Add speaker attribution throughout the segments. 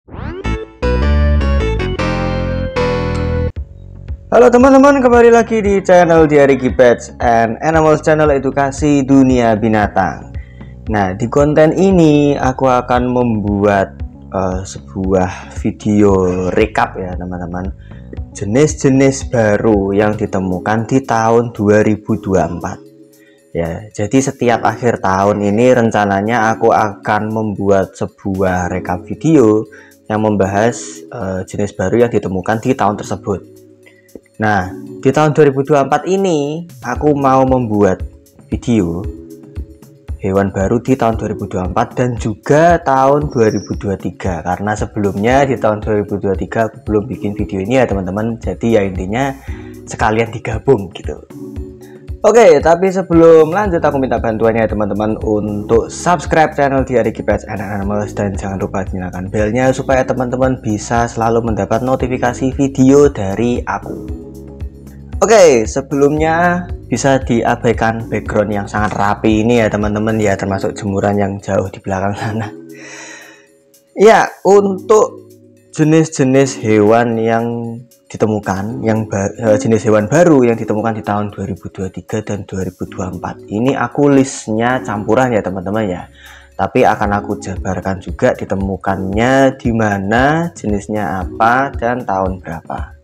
Speaker 1: Halo teman-teman, kembali lagi di channel Diary Pets and Animals, channel edukasi dunia binatang. Nah, di konten ini aku akan membuat sebuah video recap ya teman-teman, jenis-jenis baru yang ditemukan di tahun 2024 ya. Jadi setiap akhir tahun ini rencananya aku akan membuat sebuah recap video yang membahas jenis baru yang ditemukan di tahun tersebut. Nah, di tahun 2024 ini aku mau membuat video hewan baru di tahun 2024 dan juga tahun 2023, karena sebelumnya di tahun 2023 aku belum bikin video ini ya teman-teman. Jadi ya intinya sekalian digabung gitu. Oke, tapi sebelum lanjut aku minta bantuannya teman-teman untuk subscribe channel Diary Pets and Animals dan jangan lupa nyalakan belnya supaya teman-teman bisa selalu mendapat notifikasi video dari aku. Oke, sebelumnya bisa diabaikan background yang sangat rapi ini ya teman-teman ya, termasuk jemuran yang jauh di belakang sana. Ya, untuk jenis-jenis hewan yang ditemukan, jenis hewan baru yang ditemukan di tahun 2023 dan 2024 ini aku listnya campuran ya teman-teman ya, tapi akan aku jabarkan juga ditemukannya di mana, jenisnya apa, dan tahun berapa.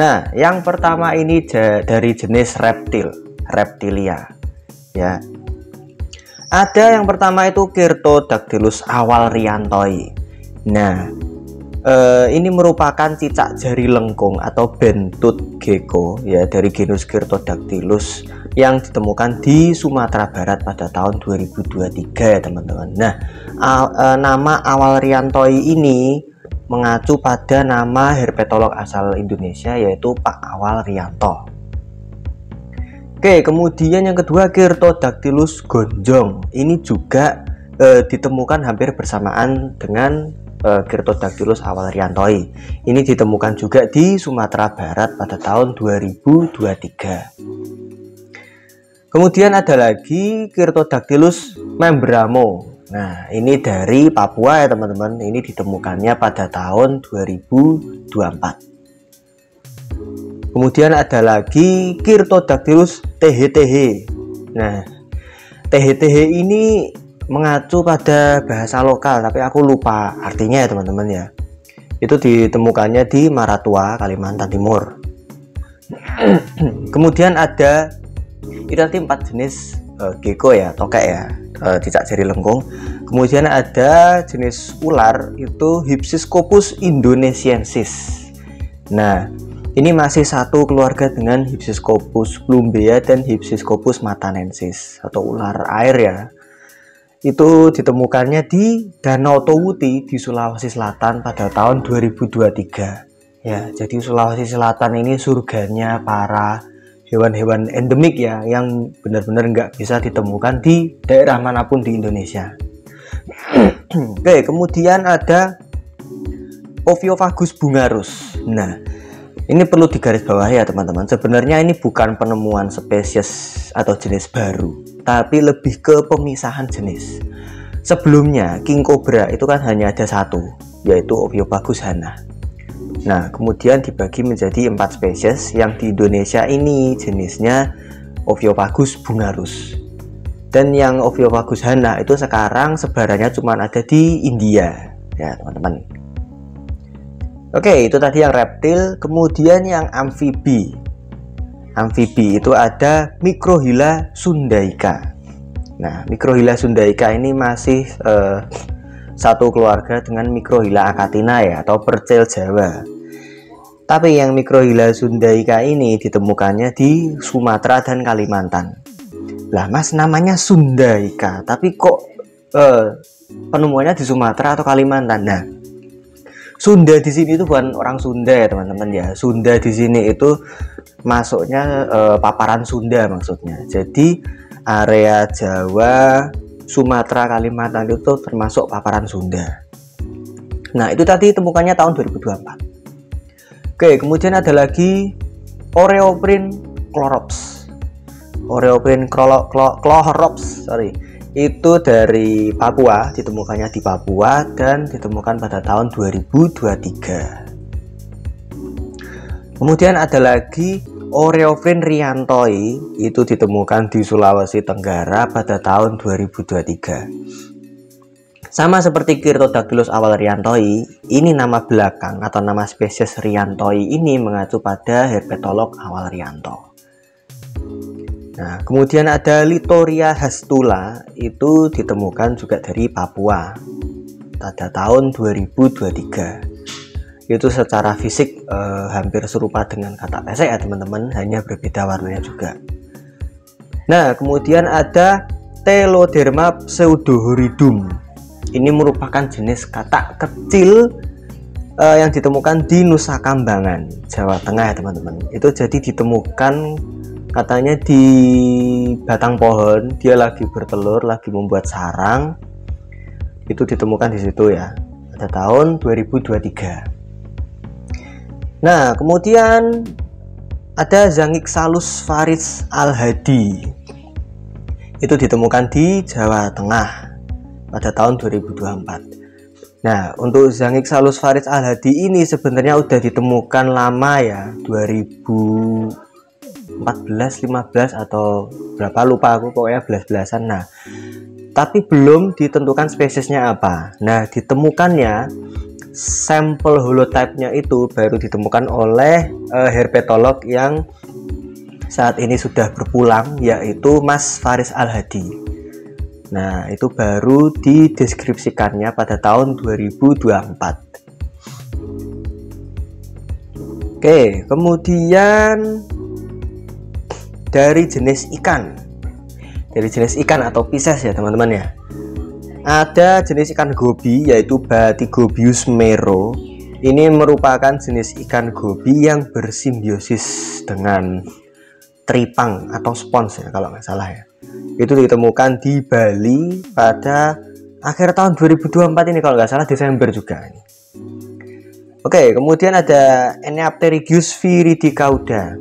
Speaker 1: Nah, yang pertama ini dari jenis reptilia ya. Ada yang pertama itu Kyrtodactylus awalriantoi. Nah, ini merupakan cicak jari lengkung atau bentut gecko ya dari genus Kyrtodactylus yang ditemukan di Sumatera Barat pada tahun 2023 ya teman-teman. Nah, nama awalriantoi ini mengacu pada nama herpetolog asal Indonesia yaitu Pak Awalrianto. Oke, kemudian yang kedua Kyrtodactylus gonjong. Ini juga ditemukan hampir bersamaan dengan Kyrtodactylus awalriantoi. Ini ditemukan juga di Sumatera Barat pada tahun 2023. Kemudian ada lagi Kyrtodactylus membramo. Nah, ini dari Papua ya teman-teman. Ini ditemukannya pada tahun 2024. Kemudian ada lagi Kyrtodactylus THTH. Nah, THTH ini mengacu pada bahasa lokal, tapi aku lupa artinya ya teman-teman ya. Itu ditemukannya di Maratua, Kalimantan Timur. Kemudian ada itu nanti 4 jenis gecko ya, tokek ya, cicak jari lengkung. Kemudian ada jenis ular itu Hypsiscopus indonesiensis. Nah, ini masih satu keluarga dengan Hypsiscopus plumbea dan Hypsiscopus matanensis atau ular air ya. Itu ditemukannya di Danau Towuti di Sulawesi Selatan pada tahun 2023 ya. Jadi Sulawesi Selatan ini surganya para hewan-hewan endemik ya, yang benar-benar nggak bisa ditemukan di daerah manapun di Indonesia. Oke, kemudian ada Ophiopagus bungarus. Nah, ini perlu digarisbawahi ya teman-teman. Sebenarnya ini bukan penemuan spesies atau jenis baru, tapi lebih ke pemisahan jenis. Sebelumnya King Cobra itu kan hanya ada satu, yaitu Ophiopagus hana. Nah, kemudian dibagi menjadi 4 spesies yang di Indonesia ini jenisnya Ophiopagus bungarus. Dan yang Ophiopagus hana itu sekarang sebarannya cuma ada di India ya teman-teman. Oke, itu tadi yang reptil. Kemudian yang amfibi. Amfibi itu ada Microhyla sundaica. Nah, Microhyla sundaica ini masih satu keluarga dengan Microhyla acatina ya, atau percel Jawa. Tapi yang Microhyla sundaica ini ditemukannya di Sumatera dan Kalimantan. Lah mas, namanya sundaica, tapi kok penemuannya di Sumatera atau Kalimantan? Nah, Sunda di sini itu bukan orang Sunda ya teman-teman ya. Sunda di sini itu masuknya paparan Sunda maksudnya. Jadi area Jawa, Sumatera, Kalimantan itu termasuk paparan Sunda. Nah, itu tadi temukannya tahun 2024. Oke, kemudian ada lagi Oreopryn chlorops. Oreopryn chlorops, itu dari Papua, ditemukannya di Papua dan ditemukan pada tahun 2023. Kemudian ada lagi Oreophryn riantoi, itu ditemukan di Sulawesi Tenggara pada tahun 2023. Sama seperti Chirtodactylus awal riantoi, ini nama belakang atau nama spesies riantoi ini mengacu pada herpetolog awal rianto. Nah, kemudian ada Lithoria hastula, itu ditemukan juga dari Papua pada tahun 2023. Itu secara fisik hampir serupa dengan katak pesek ya teman-teman, hanya berbeda warnanya juga. Nah, kemudian ada Teloderma pseudohoridum. Ini merupakan jenis katak kecil yang ditemukan di Nusa Kambangan, Jawa Tengah ya teman-teman. Itu jadi ditemukan katanya di batang pohon, dia lagi bertelur, lagi membuat sarang. Itu ditemukan di situ ya, pada tahun 2023. Nah, kemudian ada Zanyxalus faris al-hadi. Itu ditemukan di Jawa Tengah pada tahun 2024. Nah, untuk Zanyxalus faris al-hadi ini sebenarnya udah ditemukan lama ya, 2014, 15 atau berapa lupa aku, pokoknya belas-belasan. Nah, tapi belum ditentukan spesiesnya apa. Nah, ditemukannya sampel holotype-nya itu baru ditemukan oleh herpetolog yang saat ini sudah berpulang, yaitu Mas Faris Al-Hadi. Nah, itu baru dideskripsikannya pada tahun 2024. Oke, kemudian dari jenis ikan atau Pisces ya teman-teman ya, ada jenis ikan gobi yaitu Bathygobius mero. Ini merupakan jenis ikan gobi yang bersimbiosis dengan tripang atau spons ya kalau nggak salah ya. Itu ditemukan di Bali pada akhir tahun 2024 ini kalau nggak salah, Desember juga ini. Oke, kemudian ada Eneapterygius viridicauda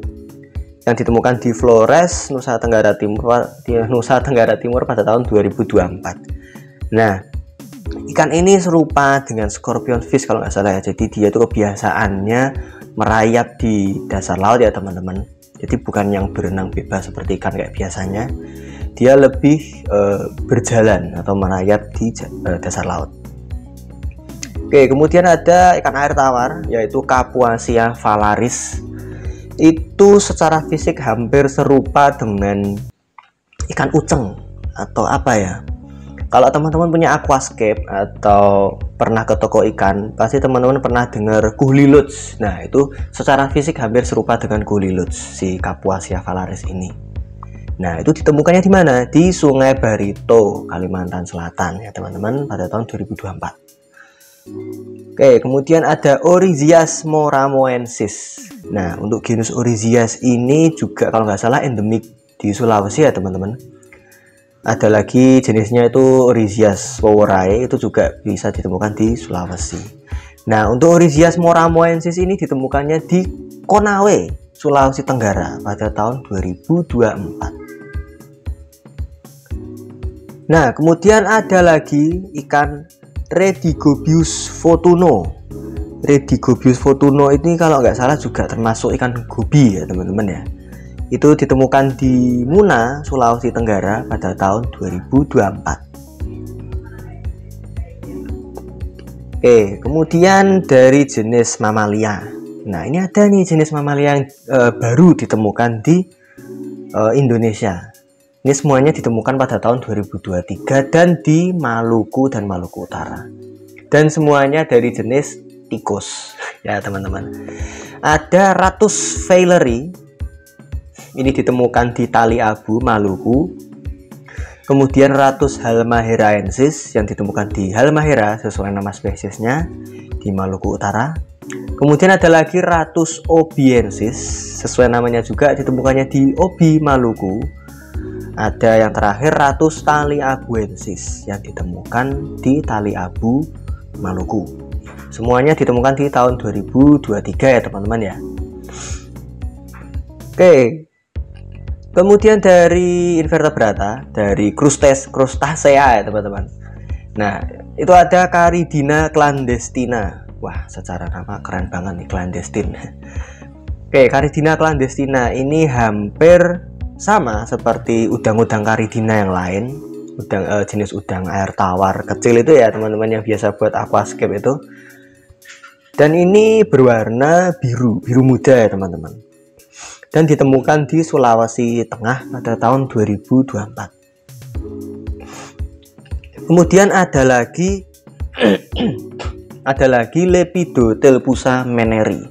Speaker 1: yang ditemukan di Flores, Nusa Tenggara Timur pada tahun 2024. Nah, ikan ini serupa dengan scorpion fish kalau nggak salah ya. Jadi dia itu kebiasaannya merayap di dasar laut ya teman-teman. Jadi bukan yang berenang bebas seperti ikan kayak biasanya. Dia lebih berjalan atau merayap di dasar laut. Oke, kemudian ada ikan air tawar yaitu Capuasia valaris. Itu secara fisik hampir serupa dengan ikan uceng atau apa ya. Kalau teman-teman punya aquascape atau pernah ke toko ikan, pasti teman-teman pernah dengar kuhliluts. Nah, itu secara fisik hampir serupa dengan kuhliluts si Capuasia valaris ini. Nah, itu ditemukannya di mana? Di Sungai Barito, Kalimantan Selatan ya teman-teman, pada tahun 2024. Oke, kemudian ada Oryzias moramoensis. Nah, untuk genus Oryzias ini juga kalau nggak salah endemik di Sulawesi ya teman-teman. Ada lagi jenisnya itu Oryzias woworae, itu juga bisa ditemukan di Sulawesi. Nah, untuk Oryzias moramoensis ini ditemukannya di Konawe, Sulawesi Tenggara pada tahun 2024. Nah, kemudian ada lagi ikan Redigobius fortuno. Redigobius fortuno ini kalau nggak salah juga termasuk ikan gobi ya teman-teman ya. Itu ditemukan di Muna, Sulawesi Tenggara pada tahun 2024. Oke, kemudian dari jenis mamalia. Nah, ini ada nih jenis mamalia yang baru ditemukan di Indonesia. Ini semuanya ditemukan pada tahun 2023 dan di Maluku dan Maluku Utara. Dan semuanya dari jenis tikus ya teman-teman. Ada Ratus feileri. Ini ditemukan di Tali Abu, Maluku. Kemudian Ratus halmaheraensis yang ditemukan di Halmahera sesuai nama spesiesnya di Maluku Utara. Kemudian ada lagi Ratus obiensis, sesuai namanya juga ditemukannya di Obi, Maluku. Ada yang terakhir Ratus taliabuensis yang ditemukan di Tali Abu, Maluku. Semuanya ditemukan di tahun 2023 ya teman-teman ya. Oke. Kemudian dari invertebrata, dari crustacea ya teman-teman. Nah, itu ada Caridina clandestina. Wah, secara nama keren banget nih, clandestine. Oke, Caridina clandestina ini hampir sama seperti udang-udang Caridina yang lain. Jenis udang air tawar kecil itu ya teman-teman, yang biasa buat aquascape itu. Dan ini berwarna biru muda ya teman-teman. Dan ditemukan di Sulawesi Tengah pada tahun 2024. Kemudian ada lagi Lepidothelpusa manneri.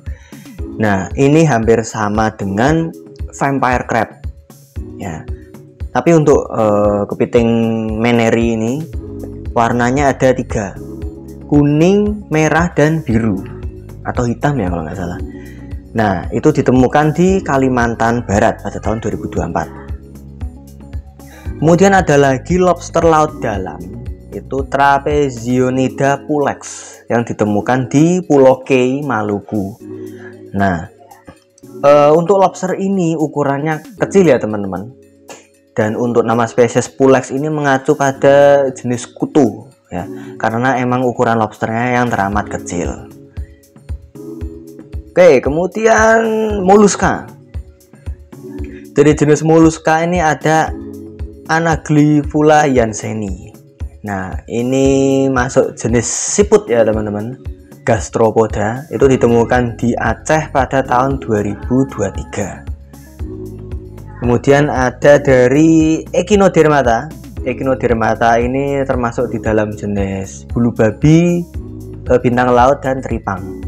Speaker 1: Nah, ini hampir sama dengan vampire crab. Ya. Tapi untuk kepiting manneri ini warnanya ada 3. Kuning, merah, dan biru. Atau hitam ya kalau nggak salah. Nah, itu ditemukan di Kalimantan Barat pada tahun 2024. Kemudian ada lagi lobster laut dalam, itu Trapezionida pulex, yang ditemukan di Pulau Kei, Maluku. Nah, untuk lobster ini ukurannya kecil ya teman-teman. Dan untuk nama spesies pulex ini mengacu pada jenis kutu ya, karena emang ukuran lobsternya yang teramat kecil. Oke, kemudian moluska. Dari jenis moluska ini ada Anaglyphula jansseni. Nah, ini masuk jenis siput ya teman-teman, gastropoda. Itu ditemukan di Aceh pada tahun 2023. Kemudian ada dari Echinodermata. Echinodermata ini termasuk di dalam jenis bulu babi, bintang laut, dan tripang.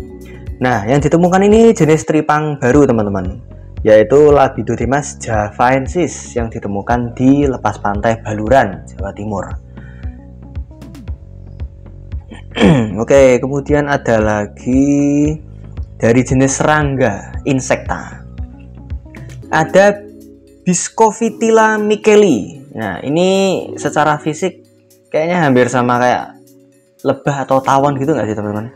Speaker 1: Nah, yang ditemukan ini jenis tripang baru teman-teman, yaitu Labidodemas javaensis yang ditemukan di lepas pantai Baluran, Jawa Timur. Oke, kemudian ada lagi dari jenis serangga insekta. Ada Biscophytila micheli. Nah, ini secara fisik kayaknya hampir sama kayak lebah atau tawon gitu nggak sih teman-teman?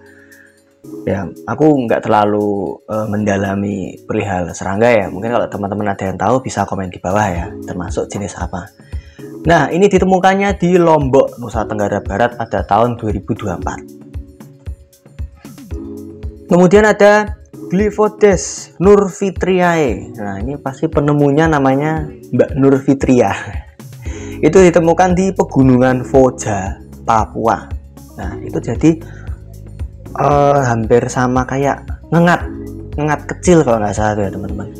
Speaker 1: Ya, aku nggak terlalu mendalami perihal serangga ya. Mungkin kalau teman-teman ada yang tahu bisa komen di bawah ya, termasuk jenis apa. Nah, ini ditemukannya di Lombok, Nusa Tenggara Barat pada tahun 2024. Kemudian ada Glyphodes nurvitriae. Nah, ini pasti penemunya namanya Mbak Nurvitria. Itu ditemukan di pegunungan Foja, Papua. Nah, itu jadi hampir sama kayak ngengat kecil kalau nggak salah ya teman-teman.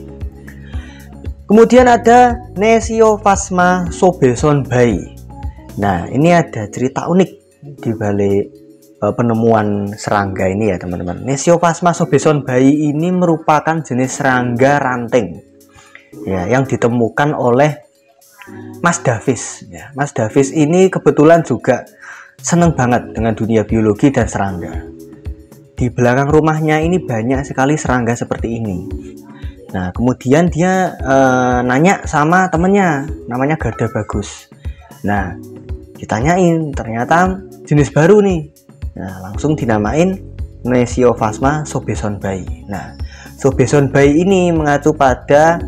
Speaker 1: Kemudian ada Nesiophasma sobesonbai. Nah, ini ada cerita unik di balik penemuan serangga ini ya teman-teman. Nesiophasma sobesonbai ini merupakan jenis serangga ranting ya, yang ditemukan oleh Mas Davis ya. Mas Davis ini kebetulan juga seneng banget dengan dunia biologi dan serangga. Di belakang rumahnya ini banyak sekali serangga seperti ini. Nah, kemudian dia nanya sama temennya, namanya Garda Bagus. Nah, ditanyain, ternyata jenis baru nih. Nah, langsung dinamain Nesiophasma sobesonbai. Nah, sobesonbai ini mengacu pada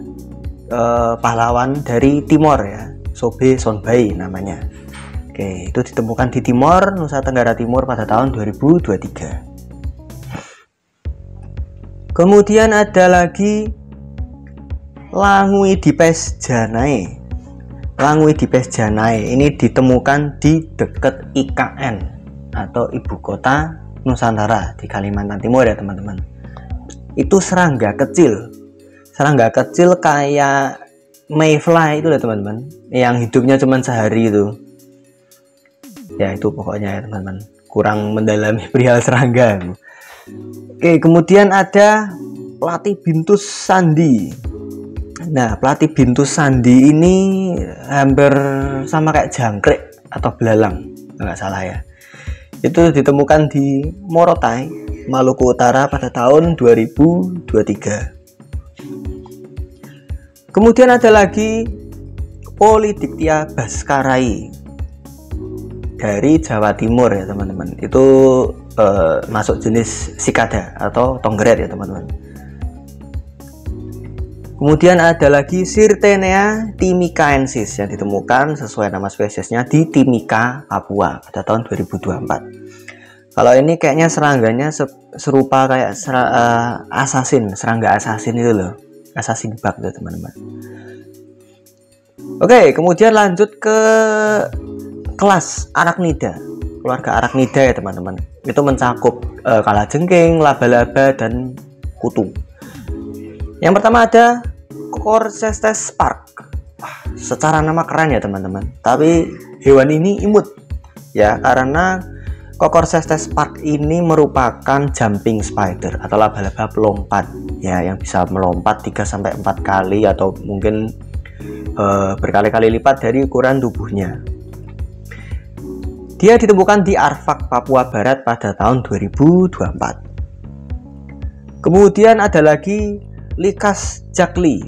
Speaker 1: pahlawan dari Timor ya, Sobesonbai namanya. Oke, itu ditemukan di Timor, Nusa Tenggara Timur pada tahun 2023. Kemudian ada lagi Languidipes janae. Languidipes janae ini ditemukan di dekat IKN atau ibu kota Nusantara di Kalimantan Timur ya teman-teman. Itu serangga kecil kayak mayfly itu ya teman-teman, yang hidupnya cuma sehari itu. Ya itu pokoknya ya teman-teman, kurang mendalami perihal serangga. Oke, kemudian ada Platybinthus sandi. Nah, Platybinthus sandi ini hampir sama kayak jangkrik atau belalang, nggak salah ya. Itu ditemukan di Morotai, Maluku Utara pada tahun 2023. Kemudian ada lagi Polydictia baskarai dari Jawa Timur ya teman-teman. Itu masuk jenis sikada atau tonggeret ya teman-teman. Kemudian ada lagi Sirtenea timicaensis yang ditemukan sesuai nama spesiesnya di Timika, Papua pada tahun 2024. Kalau ini kayaknya serangganya serupa kayak serangga asasin itu loh, asasin bug tuh teman-teman. Oke, kemudian lanjut ke kelas Arachnida, keluarga Arachnida ya teman-teman. Itu mencakup kalajengking, laba-laba, dan kutu. Yang pertama ada Cocoricestes spark. Secara nama keren ya teman-teman. Tapi hewan ini imut ya, karena Cocoricestes spark ini merupakan jumping spider atau laba-laba pelompat ya, yang bisa melompat 3-4 kali atau mungkin berkali-kali lipat dari ukuran tubuhnya. Dia ditemukan di Arfak, Papua Barat pada tahun 2024. Kemudian ada lagi Licas jacli.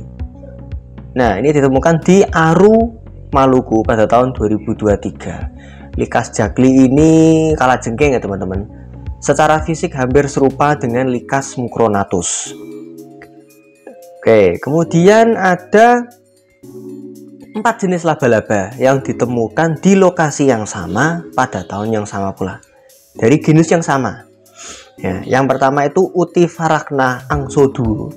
Speaker 1: Nah, ini ditemukan di Aru, Maluku pada tahun 2023. Licas jacli ini kalajengking ya teman-teman. Secara fisik hampir serupa dengan Licas mucronatus. Oke, kemudian ada 4 jenis laba-laba yang ditemukan di lokasi yang sama pada tahun yang sama pula, dari genus yang sama. Ya, yang pertama itu Utifaragna angsodu,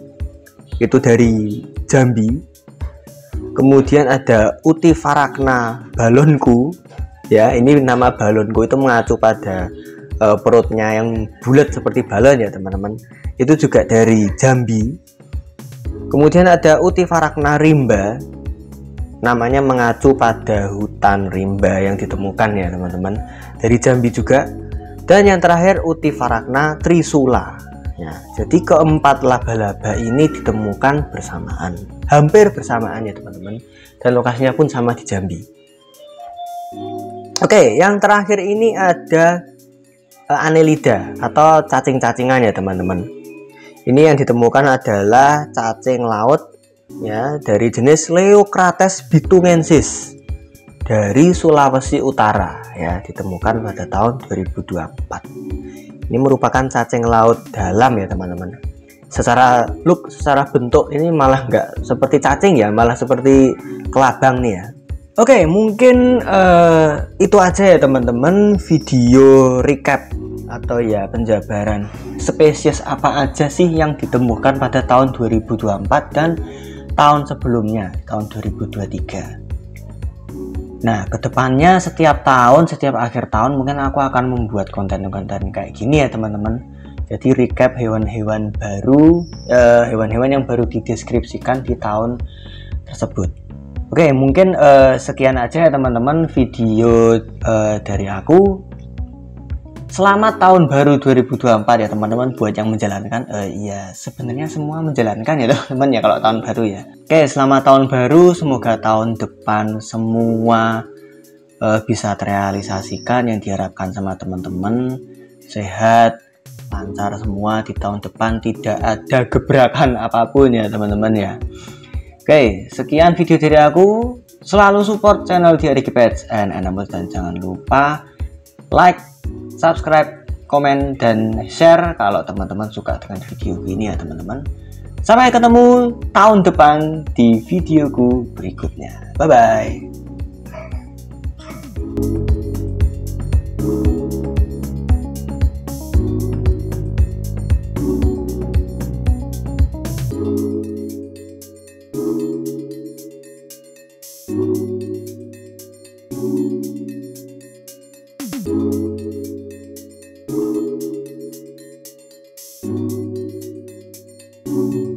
Speaker 1: itu dari Jambi. Kemudian ada Utifaragna balonku, ya ini nama balonku itu mengacu pada perutnya yang bulat seperti balon ya teman-teman. Itu juga dari Jambi. Kemudian ada Utifaragna rimba, namanya mengacu pada hutan rimba yang ditemukan ya teman-teman, dari Jambi juga. Dan yang terakhir Utifaragna trisula ya. Jadi keempat laba-laba ini ditemukan bersamaan, hampir bersamaan ya teman-teman, dan lokasinya pun sama di Jambi. Oke, yang terakhir ini ada Annelida atau cacing-cacingan ya teman-teman. Ini yang ditemukan adalah cacing laut ya, dari jenis Leucrates bitungensis dari Sulawesi Utara ya, ditemukan pada tahun 2024. Ini merupakan cacing laut dalam ya teman-teman. Secara look, secara bentuk ini malah nggak seperti cacing ya, malah seperti kelabang nih ya. Oke, mungkin itu aja ya teman-teman, video recap atau ya penjabaran spesies apa aja sih yang ditemukan pada tahun 2024 dan tahun sebelumnya, tahun 2023. Nah, kedepannya setiap tahun, setiap akhir tahun mungkin aku akan membuat konten-konten kayak gini ya teman-teman. Jadi recap hewan-hewan baru, hewan-hewan yang baru dideskripsikan di tahun tersebut. Oke, mungkin sekian aja ya teman-teman video dari aku. Selamat tahun baru 2024 ya teman-teman, buat yang menjalankan. Iya, sebenarnya semua menjalankan ya teman-teman ya kalau tahun baru ya. Oke, selamat tahun baru, semoga tahun depan semua bisa terrealisasikan yang diharapkan sama teman-teman. Sehat, lancar semua di tahun depan, tidak ada gebrakan apapun ya teman-teman ya. Oke, sekian video dari aku. Selalu support channel Diary Pets and Animals dan jangan lupa like, subscribe, komen, dan share kalau teman-teman suka dengan video ini ya teman-teman. Sampai ketemu tahun depan di videoku berikutnya. Bye-bye. Thank you.